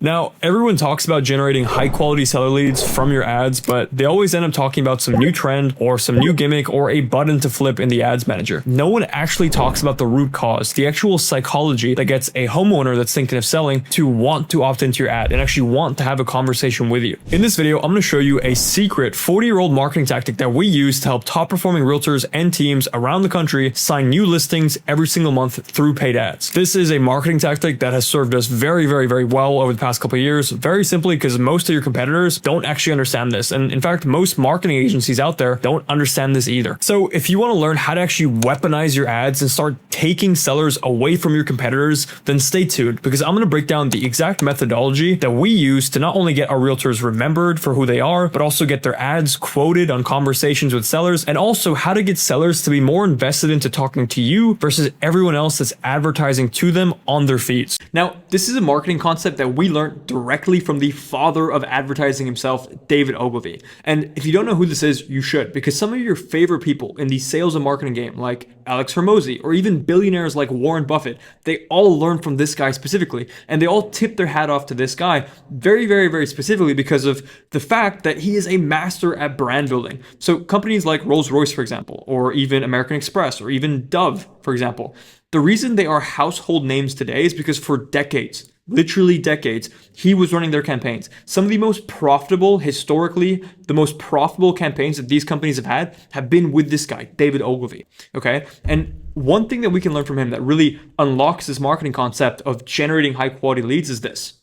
Now, everyone talks about generating high quality seller leads from your ads, but they always end up talking about some new trend or some new gimmick or a button to flip in the ads manager. No one actually talks about the root cause, the actual psychology that gets a homeowner that's thinking of selling to want to opt into your ad and actually want to have a conversation with you. In this video, I'm going to show you a secret 40-year-old marketing tactic that we use to help top performing realtors and teams around the country sign new listings every single month through paid ads. This is a marketing tactic that has served us very, very, very well over the past couple of years, very simply because most of your competitors don't actually understand this. And in fact, most marketing agencies out there don't understand this either. So if you want to learn how to actually weaponize your ads and start taking sellers away from your competitors, then stay tuned, because I'm going to break down the exact methodology that we use to not only get our realtors remembered for who they are, but also get their ads quoted on conversations with sellers, and also how to get sellers to be more invested into talking to you versus everyone else that's advertising to them on their feeds. Now, this is a marketing concept that we learned directly from the father of advertising himself, David Ogilvy. And if you don't know who this is, you should, because some of your favorite people in the sales and marketing game, like Alex Hormozi, or even billionaires like Warren Buffett, they all learn from this guy specifically, and they all tip their hat off to this guy very, very, very specifically because of the fact that he is a master at brand building. So companies like Rolls-Royce, for example, or even American Express, or even Dove, for example, the reason they are household names today is because for decades, literally decades, he was running their campaigns. Some of the most profitable, historically, the most profitable campaigns that these companies have been with this guy, David Ogilvy, okay? And one thing that we can learn from him that really unlocks this marketing concept of generating high quality leads is this.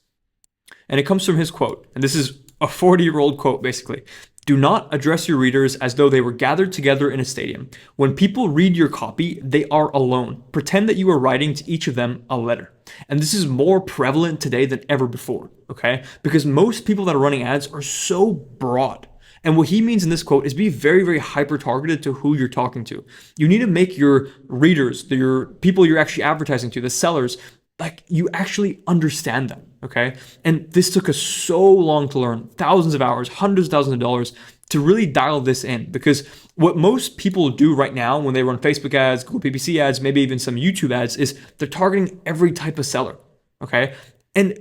And it comes from his quote, and this is a 40-year-old quote, basically. Do not address your readers as though they were gathered together in a stadium. When people read your copy, they are alone. Pretend that you are writing to each of them a letter. And this is more prevalent today than ever before, okay? Because most people that are running ads are so broad. And what he means in this quote is be very, very hyper-targeted to who you're talking to. You need to make your readers, your people you're actually advertising to, the sellers, like you actually understand them, okay? And this took us so long to learn, thousands of hours, hundreds of thousands of dollars to really dial this in, because what most people do right now when they run Facebook ads, Google PPC ads, maybe even some YouTube ads, is they're targeting every type of seller, okay? And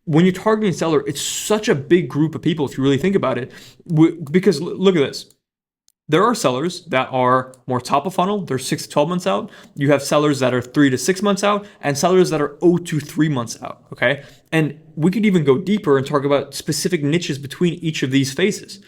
when you're targeting a seller, it's such a big group of people if you really think about it, because look at this. There are sellers that are more top of funnel, they're 6 to 12 months out. You have sellers that are 3 to 6 months out, and sellers that are 0 to 3 months out, okay? And we could even go deeper and talk about specific niches between each of these phases.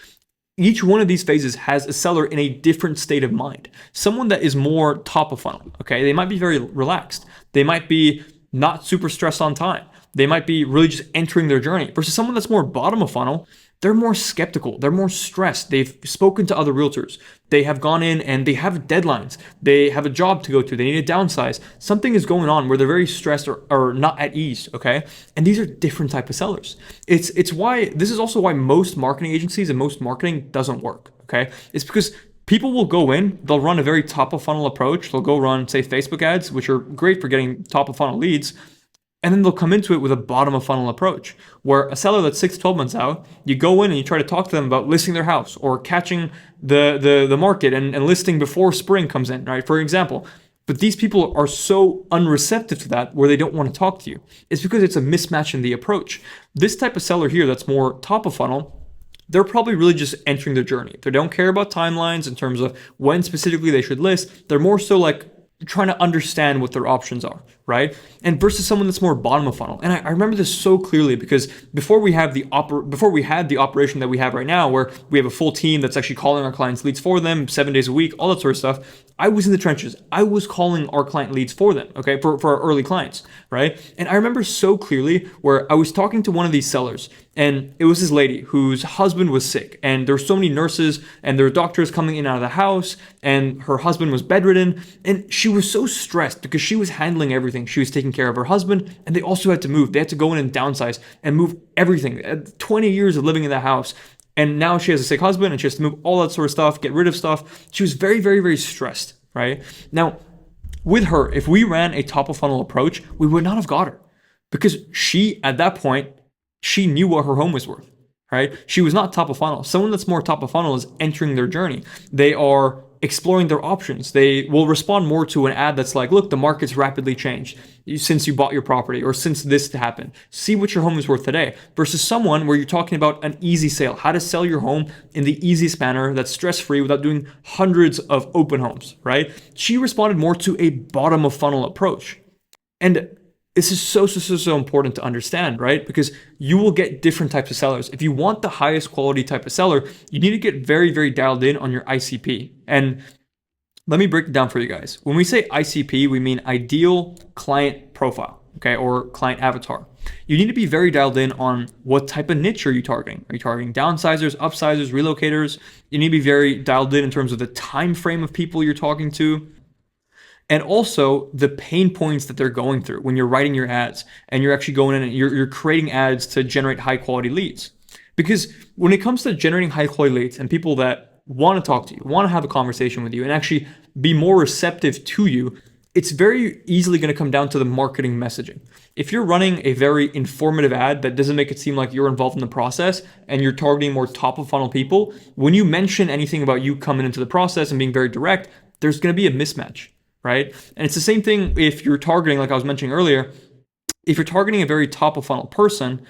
Each one of these phases has a seller in a different state of mind. Someone that is more top of funnel, okay? They might be very relaxed. They might be not super stressed on time. They might be really just entering their journey versus someone that's more bottom of funnel. They're more skeptical. They're more stressed. They've spoken to other realtors. They have gone in and they have deadlines. They have a job to go to. They need to downsize. Something is going on where they're very stressed or not at ease, okay? And these are different type of sellers. It's why, this is also why most marketing agencies and most marketing doesn't work, okay? It's because people will go in, they'll run a very top of funnel approach. They'll go run, say, Facebook ads, which are great for getting top of funnel leads. And then they'll come into it with a bottom of funnel approach, where a seller that's 6 to 12 months out, you go in and you try to talk to them about listing their house or catching the market and listing before spring comes in, right? For example. But these people are so unreceptive to that where they don't want to talk to you. It's because it's a mismatch in the approach. This type of seller here that's more top of funnel, they're probably really just entering their journey. They don't care about timelines in terms of when specifically they should list. They're more so like trying to understand what their options are, right? And versus someone that's more bottom of funnel. And I remember this so clearly because before we had the operation that we have right now, where we have a full team that's actually calling our clients leads for them 7 days a week, all that sort of stuff, I was in the trenches. I was calling our client leads for them, okay, for our early clients, right? And I remember so clearly where I was talking to one of these sellers, and it was this lady whose husband was sick, and there were so many nurses and there were doctors coming in and out of the house, and her husband was bedridden, and she was so stressed because she was handling everything. She was taking care of her husband, and they also had to move. They had to go in and downsize and move everything. 20 years of living in the house. And now she has a sick husband and she has to move all that sort of stuff, get rid of stuff. She was very, very, very stressed, right? Now, with her, if we ran a top of funnel approach, we would not have got her because she, at that point, she knew what her home was worth, right? She was not top of funnel. Someone that's more top of funnel is entering their journey. They are exploring their options. They will respond more to an ad that's like, look, the market's rapidly changed since you bought your property or since this happened. See what your home is worth today, versus someone where you're talking about an easy sale, how to sell your home in the easiest manner that's stress-free without doing hundreds of open homes, right? She responded more to a bottom of funnel approach. And this is so important to understand, right? Because you will get different types of sellers. If you want the highest quality type of seller, you need to get very dialed in on your ICP. And let me break it down for you guys. When we say ICP, we mean ideal client profile, okay, or client avatar. You need to be very dialed in on what type of niche are you targeting. Are you targeting downsizers, upsizers, relocators? You need to be very dialed in terms of the time frame of people you're talking to, and also the pain points that they're going through when you're writing your ads and you're actually going in and you're creating ads to generate high quality leads. Because when it comes to generating high quality leads and people that want to talk to you, want to have a conversation with you, and actually be more receptive to you, it's very easily going to come down to the marketing messaging. If you're running a very informative ad that doesn't make it seem like you're involved in the process and you're targeting more top of funnel people, when you mention anything about you coming into the process and being very direct, there's going to be a mismatch, right? And it's the same thing if you're targeting, like I was mentioning earlier, if you're targeting a very top of funnel person,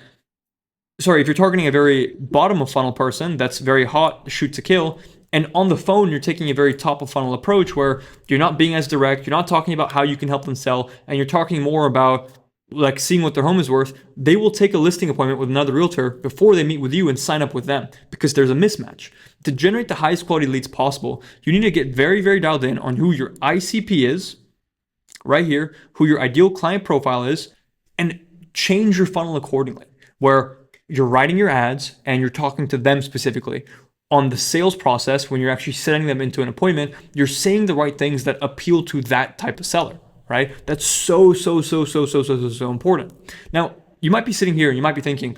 if you're targeting a very bottom of funnel person that's very hot, shoot to kill, and on the phone, you're taking a very top of funnel approach where you're not being as direct, you're not talking about how you can help them sell, and you're talking more about like seeing what their home is worth, they will take a listing appointment with another realtor before they meet with you and sign up with them because there's a mismatch. To generate the highest quality leads possible, you need to get very dialed in on who your ICP is, right here, who your ideal client profile is, and change your funnel accordingly, where you're writing your ads and you're talking to them specifically. On the sales process, when you're actually setting them into an appointment, you're saying the right things that appeal to that type of seller, right? That's so important. Now, you might be sitting here and you might be thinking,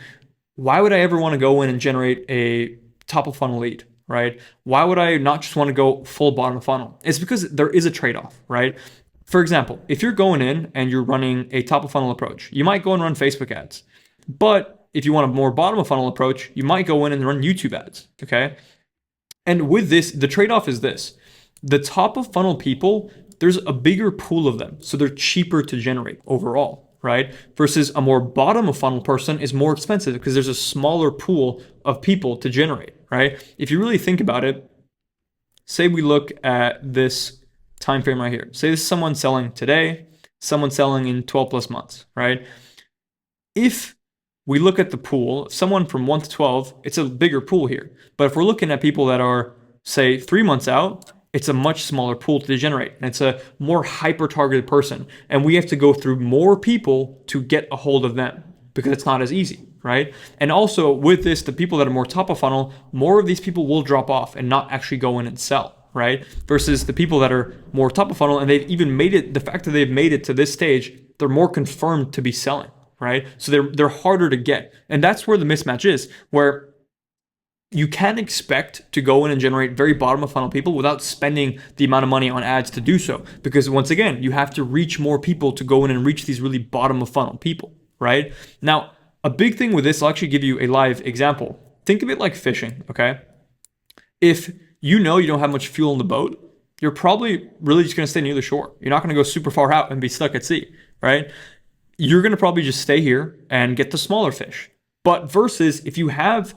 why would I ever want to go in and generate a top of funnel lead, right? Why would I not just want to go full bottom of funnel? It's because there is a trade-off, right? For example, if you're going in and you're running a top of funnel approach, you might go and run Facebook ads. But if you want a more bottom of funnel approach, you might go in and run YouTube ads, okay? And with this, the trade-off is this. The top of funnel people, there's a bigger pool of them, so they're cheaper to generate overall, right? Versus a more bottom of funnel person is more expensive because there's a smaller pool of people to generate, right? If you really think about it, say we look at this time frame right here. Say this is someone selling today, someone selling in 12 plus months, right? If we look at the pool, someone from 1 to 12, it's a bigger pool here. But if we're looking at people that are, say, 3 months out, it's a much smaller pool to generate. And it's a more hyper-targeted person. And we have to go through more people to get a hold of them because it's not as easy, right? And also with this, the people that are more top of funnel, more of these people will drop off and not actually go in and sell, right? Versus the people that are more top of funnel and they've even made it, the fact that they've made it to this stage, they're more confirmed to be selling, right? So they're harder to get. And that's where the mismatch is, where you can't expect to go in and generate very bottom of funnel people without spending the amount of money on ads to do so. Because once again, you have to reach more people to go in and reach these really bottom of funnel people, right? Now, a big thing with this, I'll actually give you a live example. Think of it like fishing, okay? If you know you don't have much fuel in the boat, you're probably really just gonna stay near the shore. You're not gonna go super far out and be stuck at sea, right? You're going to probably just stay here and get the smaller fish. But versus if you have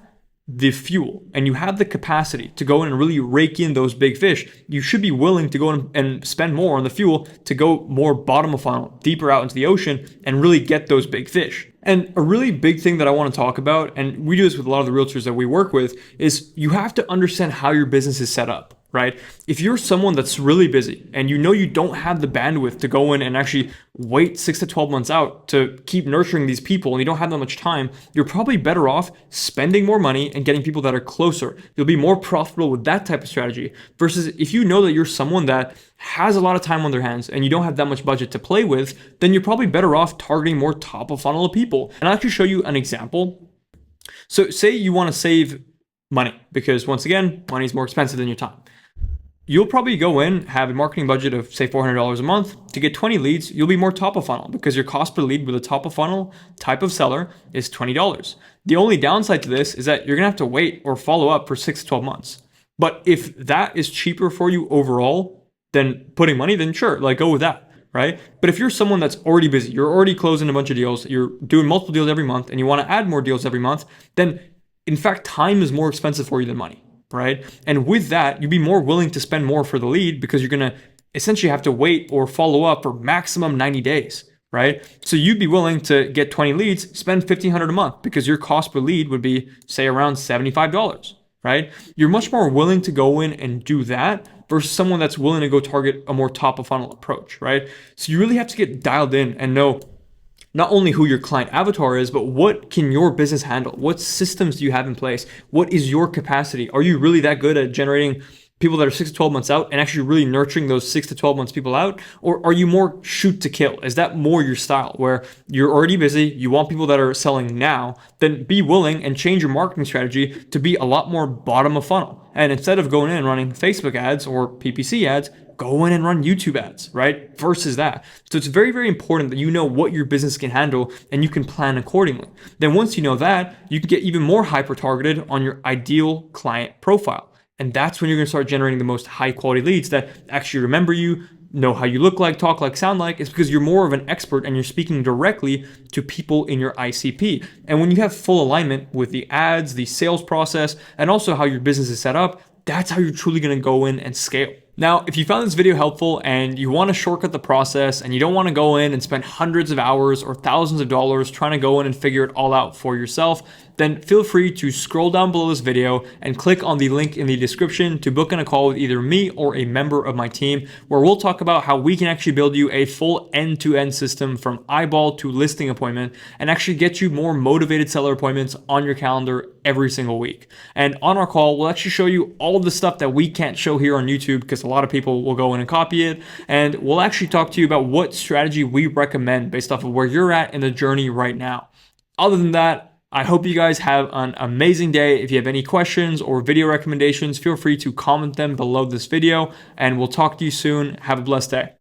the fuel and you have the capacity to go in and really rake in those big fish, you should be willing to go in and spend more on the fuel to go more bottom of funnel, deeper out into the ocean and really get those big fish. And a really big thing that I want to talk about, and we do this with a lot of the realtors that we work with, is you have to understand how your business is set up. Right? If you're someone that's really busy and you know you don't have the bandwidth to go in and actually wait 6 to 12 months out to keep nurturing these people and you don't have that much time, you're probably better off spending more money and getting people that are closer. You'll be more profitable with that type of strategy versus if you know that you're someone that has a lot of time on their hands and you don't have that much budget to play with, then you're probably better off targeting more top of funnel people. And I'll actually show you an example. So say you want to save money because once again, money is more expensive than your time. You'll probably go in, have a marketing budget of say $400 a month. To get 20 leads, you'll be more top of funnel because your cost per lead with a top of funnel type of seller is $20. The only downside to this is that you're gonna have to wait or follow up for 6 to 12 months. But if that is cheaper for you overall than putting money, then sure, like go with that, right? But if you're someone that's already busy, you're already closing a bunch of deals, you're doing multiple deals every month, and you want to add more deals every month, then in fact, time is more expensive for you than money, right? And with that, you'd be more willing to spend more for the lead because you're going to essentially have to wait or follow up for maximum 90 days, right? So you'd be willing to get 20 leads, spend $1,500 a month because your cost per lead would be, say, around $75, right? You're much more willing to go in and do that versus someone that's willing to go target a more top of funnel approach, right? So you really have to get dialed in and know not only who your client avatar is, but what can your business handle? What systems do you have in place? What is your capacity? Are you really that good at generating people that are 6 to 12 months out and actually really nurturing those 6 to 12 months people out? Or are you more shoot to kill? Is that more your style where you're already busy, you want people that are selling now? Then be willing and change your marketing strategy to be a lot more bottom of funnel. And instead of going in and running Facebook ads or PPC ads, go in and run YouTube ads, right? Versus that. So it's very, very important that you know what your business can handle and you can plan accordingly. Then once you know that, you can get even more hyper targeted on your ideal client profile. And that's when you're going to start generating the most high quality leads that actually remember you, know how you look like, talk like, sound like. It's because you're more of an expert and you're speaking directly to people in your ICP. And when you have full alignment with the ads, the sales process, and also how your business is set up, that's how you're truly going to go in and scale. Now, if you found this video helpful and you want to shortcut the process and you don't want to go in and spend hundreds of hours or thousands of dollars trying to go in and figure it all out for yourself, then feel free to scroll down below this video and click on the link in the description to book in a call with either me or a member of my team, where we'll talk about how we can actually build you a full end-to-end system from eyeball to listing appointment and actually get you more motivated seller appointments on your calendar every single week. And on our call, we'll actually show you all of the stuff that we can't show here on YouTube because a lot of people will go in and copy it. And we'll actually talk to you about what strategy we recommend based off of where you're at in the journey right now. Other than that, I hope you guys have an amazing day. If you have any questions or video recommendations, feel free to comment them below this video and we'll talk to you soon. Have a blessed day.